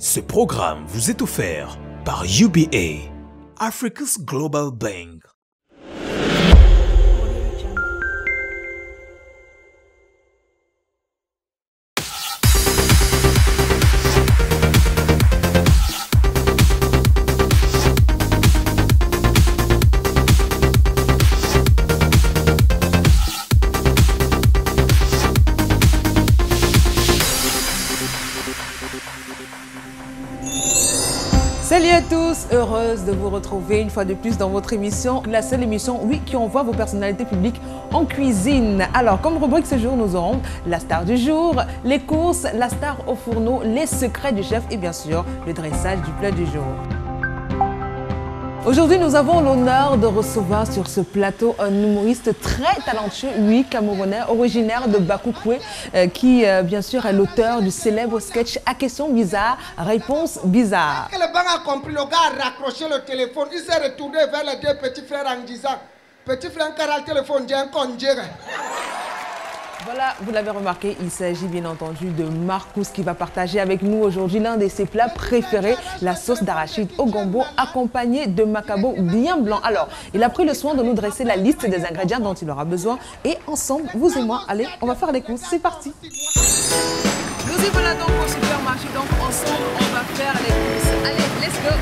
Ce programme vous est offert par UBA, Africa's Global Bank. Salut à tous, heureuse de vous retrouver une fois de plus dans votre émission, la seule émission, oui, qui envoie vos personnalités publiques en cuisine. Alors, comme rubrique ce jour, nous aurons la star du jour, les courses, la star au fourneau, les secrets du chef et bien sûr, le dressage du plat du jour. Aujourd'hui, nous avons l'honneur de recevoir sur ce plateau un humoriste très talentueux, oui, camerounais, originaire de Bakoukwé, qui, bien sûr, est l'auteur du célèbre sketch À question bizarre, réponse bizarre. Le banc a compris, le gars a raccroché le téléphone, il s'est retourné vers les deux petits frères en disant « Petit frère, car le téléphone, j'ai un congé. » Voilà, vous l'avez remarqué, il s'agit bien entendu de Marcus qui va partager avec nous aujourd'hui l'un de ses plats préférés, la sauce d'arachide au gombo accompagnée de macabo bien blanc. Alors, il a pris le soin de nous dresser la liste des ingrédients dont il aura besoin et ensemble, vous et moi, allez, on va faire les courses, c'est parti. Nous y voilà donc au supermarché, donc ensemble, on va faire les courses. Allez, let's go.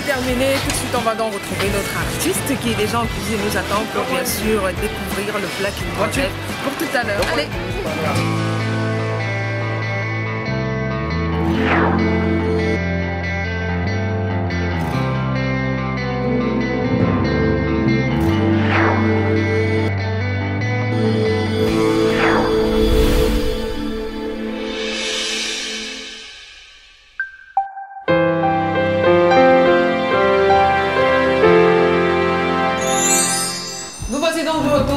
Terminé, tout de suite on va donc retrouver notre artiste qui est déjà en cuisine, nous attend pour bien sûr découvrir le plat qu'il nous rejette pour tout à l'heure. Allez.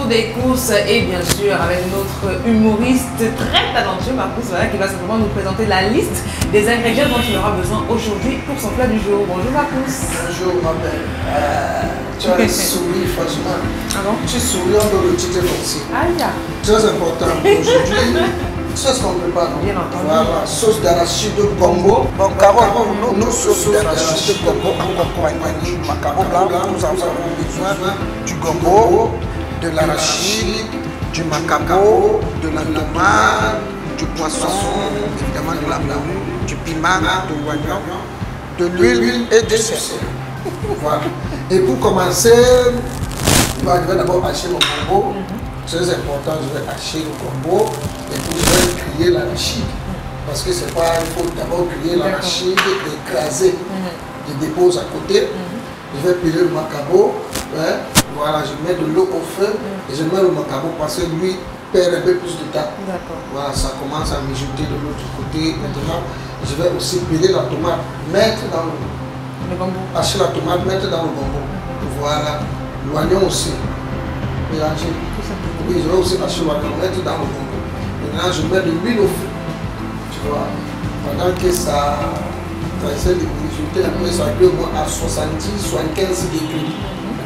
Des courses et bien sûr avec notre humoriste très talentueux Marcus, voilà, qui va simplement nous présenter la liste des ingrédients dont il aura besoin aujourd'hui pour son plat du jour. Bonjour Marcus. Bonjour ma belle. Tu as souri franchement. Ah bon? Tu souris dans le titre aussi. Aïe. Très important aujourd'hui. Sauce qu'on prépare. Bien entendu. Voilà, sauce d'arachide de gombo. Bon, Carole, nos sauces d'arachide de gombo accompagnées du macabo blanc. Nous avons besoin du gombo, de l'arachide, du macabo, de la tomate, du poisson, évidemment de la blanc, du piment, de l'oignon, de l'huile et du sel. Voilà. Et pour commencer, je vais d'abord hacher mon gombo. Très important, je vais hacher le gombo et puis je vais griller l'arachide. Parce que c'est pas, il faut d'abord griller l'arachide, écraser. Je dépose à côté. Je vais piler le macabo. Ouais. Voilà, je mets de l'eau au feu et je mets le macabo parce que lui perd un peu plus de temps. Voilà, ça commence à mijoter de l'autre côté. Maintenant, je vais aussi piler la tomate, mettre dans le gombo. Hacher la tomate, mettre dans le gombo. Voilà, l'oignon aussi. Mélanger. Oui, je vais aussi hacher l'oignon, mettre dans le gombo. Maintenant, je mets de l'huile au feu. Tu vois, pendant que ça essaie de mijoter un peu, ça peut moins à 70-75 degrés.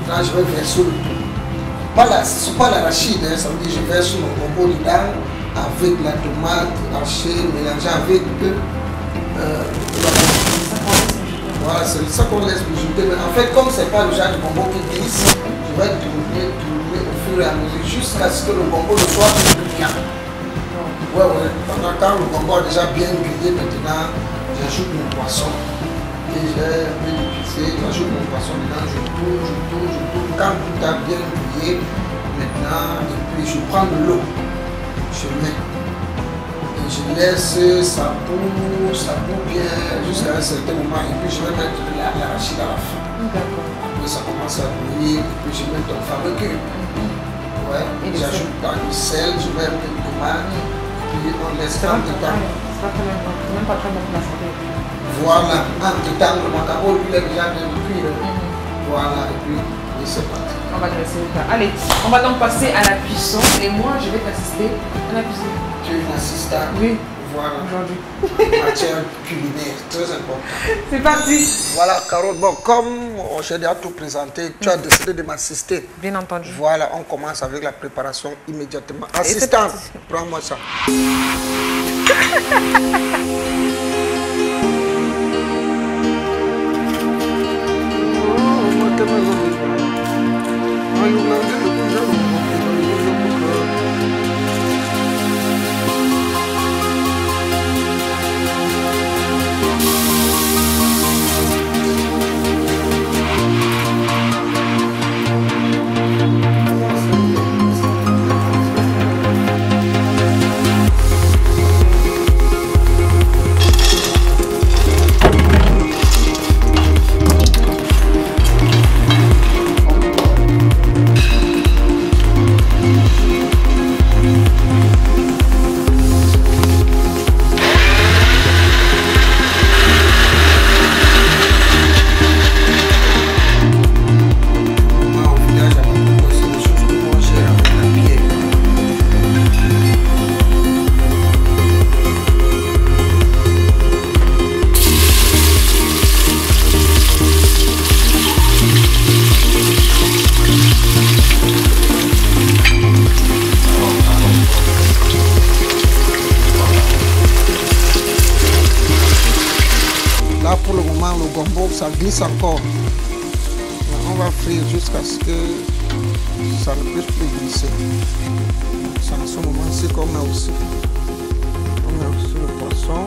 Là, je vais verser le tout. Ce n'est pas l'arachide, hein, ça veut dire que je verse mon gombo dedans avec la tomate hachée, mélangée avec la voilà, c'est ça qu'on laisse mijoter. Mais en fait, comme ce n'est pas le genre de gombo qui glisse, je vais tourner au fur et à mesure jusqu'à ce que le gombo ne soit plus bien. Ouais. Pendant quand le gombo a déjà bien grillé, maintenant, j'ajoute mon poisson. Et j'ai un peu épicé, j'ajoute mon poisson dedans, je tourne. Quand tout a bien grillé, maintenant, et puis je prends de l'eau, je mets. Et je laisse ça bout bien jusqu'à un certain moment. Et puis je vais mettre de l'arachide à la fin. Après ça commence à bouillir, et puis je mets ton fameux cube. Ouais, j'ajoute du sel, je mets un peu de tomate, puis on laisse un peu de temps. Même pas très bon pour la santé. Voilà, entre temps, le macaroni, il est déjà bien cuit. Voilà, et puis c'est parti. On va dresser le plat. Allez, on va donc passer à la cuisson et moi je vais t'assister à la cuisine. Tu es une assistante? Oui. Voilà. Aujourd'hui. Matière culinaire, très important. C'est parti. Voilà, Carole. Bon, comme j'ai déjà tout présenté, tu as décidé de m'assister. Bien entendu. Voilà, on commence avec la préparation immédiatement. Assistante, prends-moi ça. Pour le moment, le gombo, ça glisse encore. On va frire jusqu'à ce que ça ne puisse plus glisser. C'est à ce moment-ci qu'on met aussi le poisson,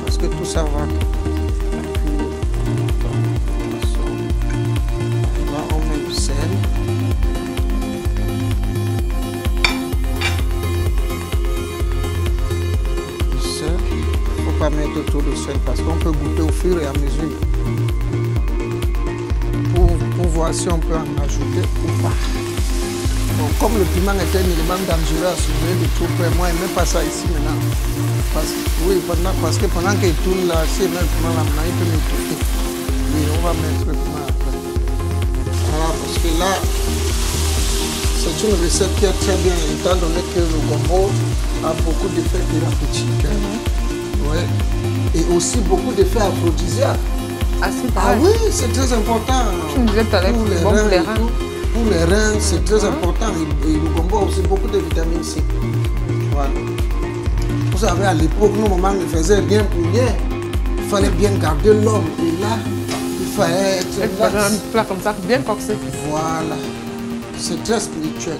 parce que tout ça va cuire. Là, on met du sel. Pas mettre trop de sel parce qu'on peut goûter au fur et à mesure pour voir si on peut en ajouter ou pas. Bon, comme le piment est un élément dangereux à surveiller de tout près, moi je ne mets pas ça ici maintenant. Parce que pendant qu'il tourne là, si il met le piment là, il peut m'étouffer. Oui, on va mettre le piment après. Voilà, parce que là, c'est une recette qui est très bien, étant donné que le gombo a beaucoup d'effets thérapeutiques. Ouais. Et aussi beaucoup d'effets aphrodisiaques. Ah, c'est ah oui, c'est très important. Tu me disais tout à l'heure, pour les reins. Pour les reins, c'est très important. Et le gombo a aussi beaucoup de vitamine C. Voilà. Vous savez, à l'époque, nos mamans le faisaient bien pour rien. Il fallait bien garder l'homme. Et là, il fallait être un plat comme ça, bien coxé. Voilà. C'est très spirituel.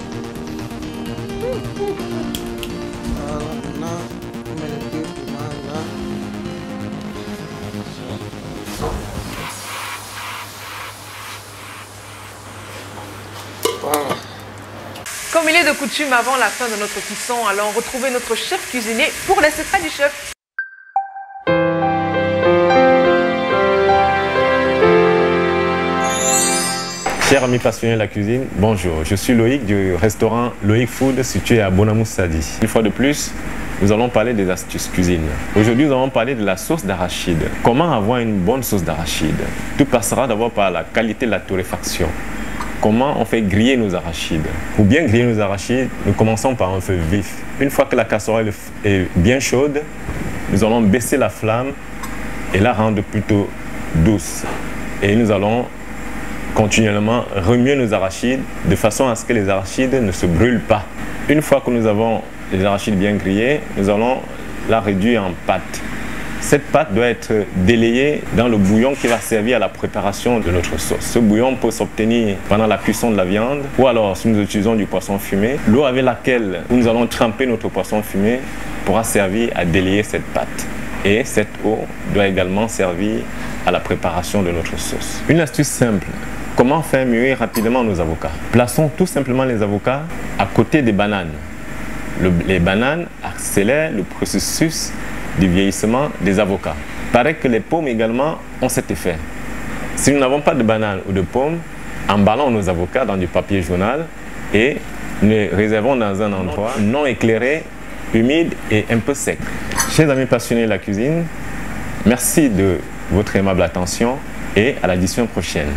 Voilà, maintenant, on met les deux piments là. Voilà. Comme il est de coutume avant la fin de notre cuisson, allons retrouver notre chef cuisinier pour les secrets du chef. Chers amis passionnés de la cuisine, bonjour. Je suis Loïc du restaurant Loïc Food situé à Bonamoussadi. Une fois de plus, nous allons parler des astuces cuisine. Aujourd'hui, nous allons parler de la sauce d'arachide. Comment avoir une bonne sauce d'arachide? Tout passera d'abord par la qualité de la torréfaction. Comment on fait griller nos arachides? Pour bien griller nos arachides, nous commençons par un feu vif. Une fois que la casserole est bien chaude, nous allons baisser la flamme et la rendre plutôt douce. Et nous allons continuellement remuer nos arachides de façon à ce que les arachides ne se brûlent pas. Une fois que nous avons les arachides bien grillés, nous allons la réduire en pâte. Cette pâte doit être délayée dans le bouillon qui va servir à la préparation de notre sauce. Ce bouillon peut s'obtenir pendant la cuisson de la viande ou alors si nous utilisons du poisson fumé. L'eau avec laquelle nous allons tremper notre poisson fumé pourra servir à délayer cette pâte. Et cette eau doit également servir à la préparation de notre sauce. Une astuce simple. Comment faire mûrir rapidement nos avocats? Plaçons tout simplement les avocats à côté des bananes. Les bananes accélèrent le processus du vieillissement des avocats. Il paraît que les pommes également ont cet effet. Si nous n'avons pas de bananes ou de pommes, emballons nos avocats dans du papier journal et nous les réservons dans un endroit non éclairé, humide et un peu sec. Chers amis passionnés de la cuisine, merci de votre aimable attention et à l'édition prochaine.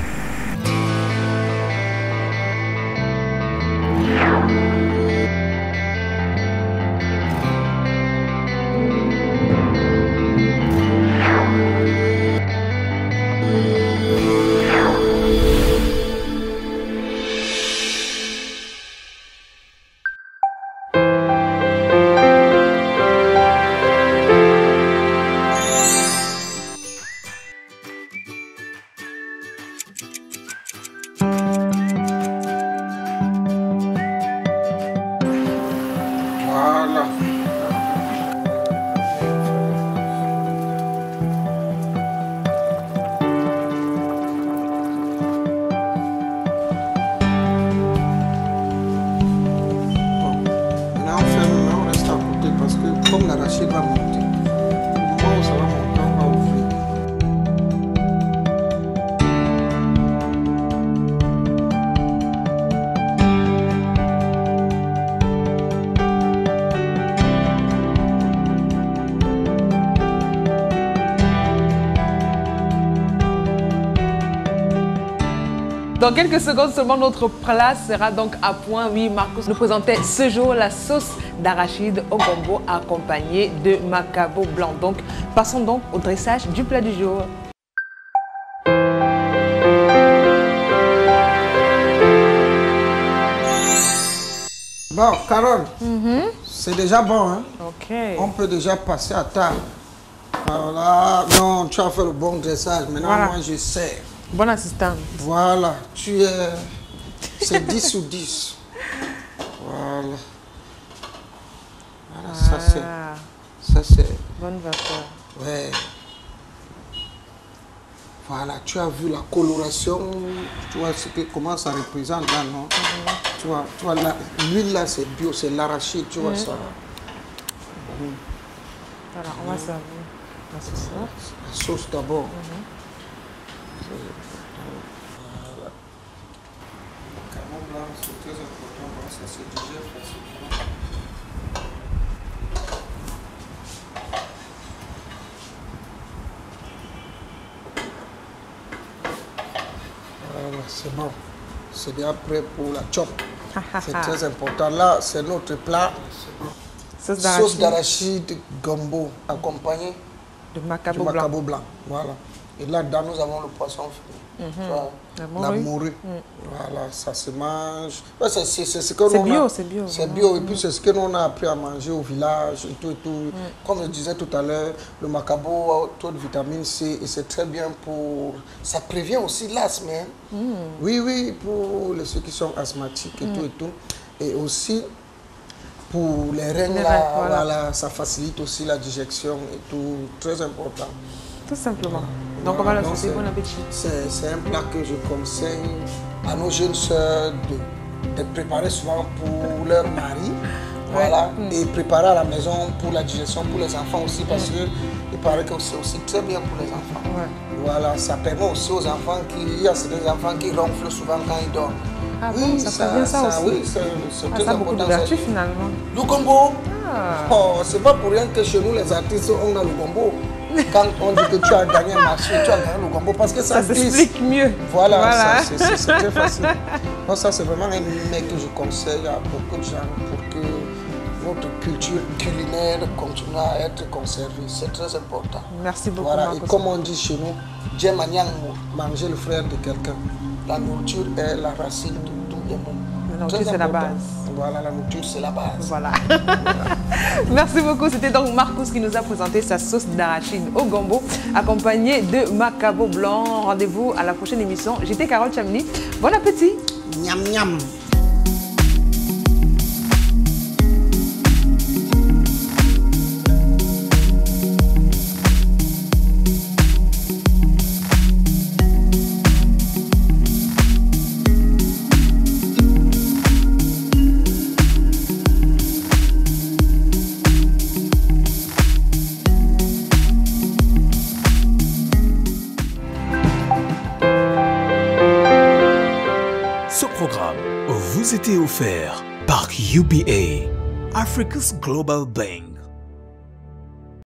Voilà. Bon, maintenant on reste à côté parce que comme l'arachide va monter, au moment où ça va monter, on va ouvrir. Dans quelques secondes seulement, notre plat sera donc à point. Oui, Marcus nous présentait ce jour la sauce d'arachide au gombo accompagnée de macabo blanc. Donc, passons donc au dressage du plat du jour. Bon, Carole, c'est déjà bon, hein? Ok. On peut déjà passer à table. Voilà, non, tu as fait le bon dressage. Maintenant, Voilà. moi, je sais. Bon assistant. Voilà, tu es... C'est 10 sur 10. Voilà. Voilà, ça c'est... Ça c'est... Bonne vapeur. Ouais. Voilà, tu as vu la coloration, tu vois comment ça représente là, non? Tu vois l'huile là c'est bio, c'est l'arachide, tu vois ça. Voilà, on va servir la sauce là. La sauce d'abord. Voilà. Le canon blanc, c'est très important parce que ça se digère facilement. Voilà, c'est bon. C'est bien prêt pour la chop. C'est très important. Là, c'est notre plat. Sauce d'arachide gombo accompagnée de du macabo macabo blanc. blanc. Voilà. Et là-dedans, nous avons le poisson frit. Tu vois, La la morue. morue. Voilà, ça se mange. Ouais, c'est ce que C'est nous bio, a- c'est bio. C'est bio. Et puis, c'est ce que nous on a appris à manger au village et tout et tout. Comme je disais tout à l'heure, le macabo a trop de vitamine C et c'est très bien pour... Ça prévient aussi l'asthme. Hein. Oui, oui, pour ceux qui sont asthmatiques et tout et tout. Et aussi, pour les reins, Les là, reins, voilà. voilà, ça facilite aussi la digestion et tout. Très important. Tout simplement. Donc on va la Donc, saucer. Bon appétit. C'est un plat que je conseille à nos jeunes sœurs de préparer souvent pour leur mari. Voilà. Et préparer à la maison pour la digestion, pour les enfants aussi, parce que il paraît que c'est aussi très bien pour les enfants. Ouais. Voilà, ça permet aussi aux enfants il y a certains enfants qui ronflent souvent quand ils dorment. Ah bon, ça prévient ça aussi. Oui, c'est Ah, très ça a beaucoup de important. vertus finalement. Le gombo, Ah. oh, c'est pas pour rien que chez nous les artistes on a le gombo. Quand on dit que tu as gagné un marché, tu as gagné le gombo parce que ça Ça glisse. s'explique mieux. Voilà, c'est très facile. Donc ça c'est vraiment un mec que je conseille à beaucoup de gens pour que notre culture culinaire continue à être conservée. C'est très important. Merci beaucoup. Voilà, et Marcos. comme on dit chez nous, Dieu maniang manger le frère de quelqu'un. La nourriture est la racine de tous les mots. La nourriture, c'est la base. Voilà, la nourriture, c'est la base. Voilà. Merci beaucoup. C'était donc Marcus qui nous a présenté sa sauce d'arachide au gombo accompagnée de macabo blanc. Rendez-vous à la prochaine émission. J'étais Carole Chamni. Bon appétit. Miam miam. Ce programme vous était offert par UBA, Africa's Global Bank.